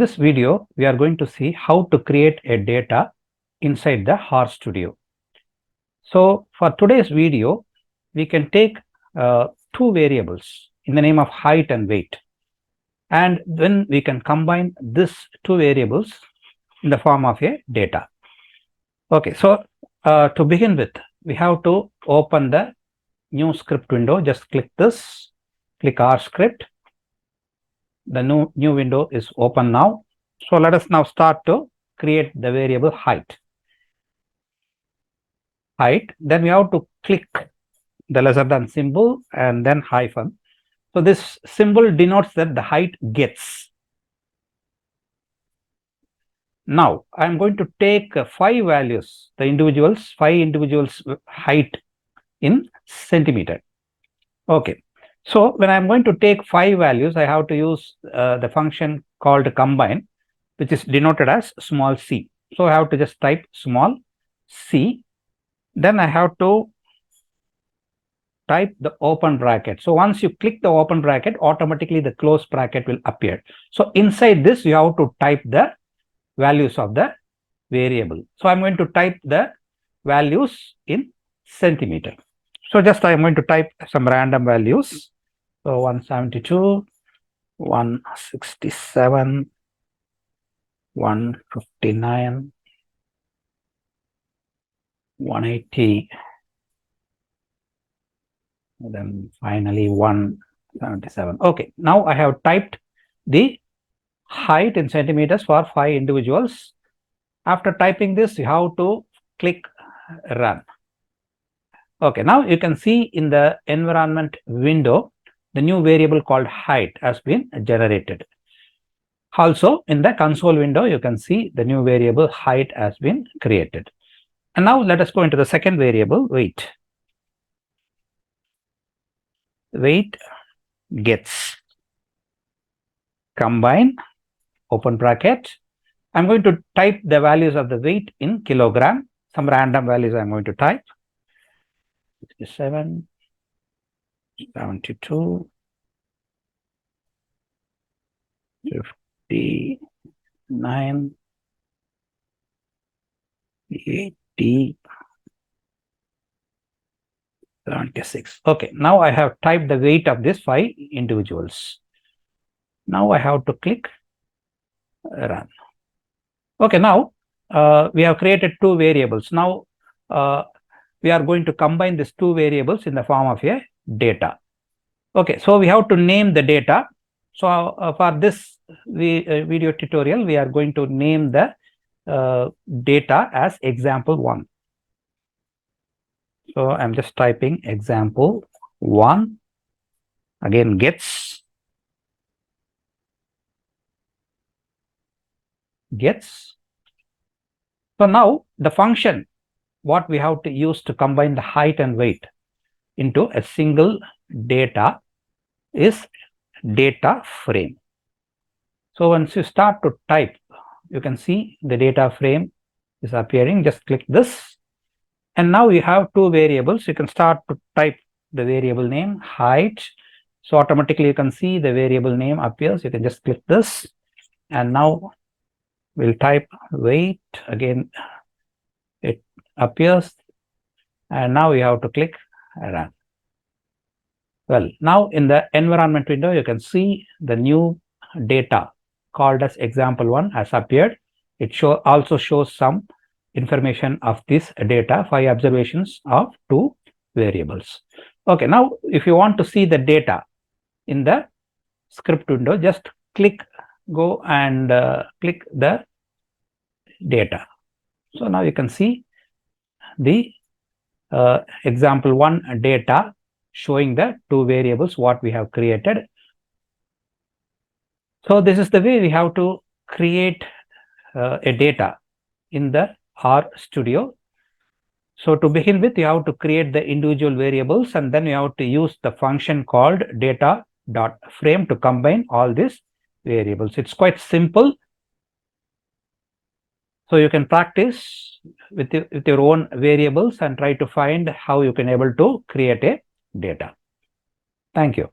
this video, we are going to see how to create a data inside the RStudio. So for today's video, we can take two variables in the name of height and weight, and then we can combine these two variables in the form of a data. Okay, so to begin with, we have to open the new script window. Just click this, click RScript. The new window is open now. So let us now start to create the variable height. Then we have to click the lesser than symbol and then hyphen. So this symbol denotes that the height gets. Now I am going to take five values, five individuals height in centimeter. Okay. So when I'm going to take five values, I have to use the function called combine, which is denoted as small c. So I have to just type small c. Then I have to type the open bracket. So once you click the open bracket, automatically the close bracket will appear. So inside this, you have to type the values of the variable. So I'm going to type the values in centimeter. So just I'm going to type some random values. So 172, 167, 159, 180, and then finally 177. Okay, now I have typed the height in centimeters for five individuals. After typing this, you have to click run. Okay, now you can see in the environment window, the new variable called height has been generated. Also, in the console window, you can see the new variable height has been created. And now let us go into the second variable, weight. Weight gets combine, open bracket. I'm going to type the values of the weight in kilogram. Some random values I'm going to type. 67, 72, 59, 80, 76. Okay, now I have typed the weight of these five individuals. Now I have to click run. Okay, now we have created two variables. Now we are going to combine these two variables in the form of a data. Okay, so we have to name the data. So for this video tutorial, we are going to name the data as example1. So I'm just typing example1. Again, gets. So now the function what we have to use to combine the height and weight into a single data is data frame. So once you start to type, you can see the data frame is appearing. Just click this, and now you have two variables. You can start to type the variable name height. So automatically you can see the variable name appears. You can just click this, and now we'll type weight. Again, it appears, and now you have to click run. Well, now in the environment window, you can see the new data called as example1 has appeared. It also shows some information of this data, 5 observations of 2 variables. Okay, now if you want to see the data in the script window, just go and click the data. So now you can see the example1 data showing the 2 variables what we have created. So this is the way we have to create a data in the RStudio. So to begin with, you have to create the individual variables, and then you have to use the function called data.frame to combine all these variables. It's quite simple. So you can practice with your own variables and try to find how you can able to create a data. Thank you.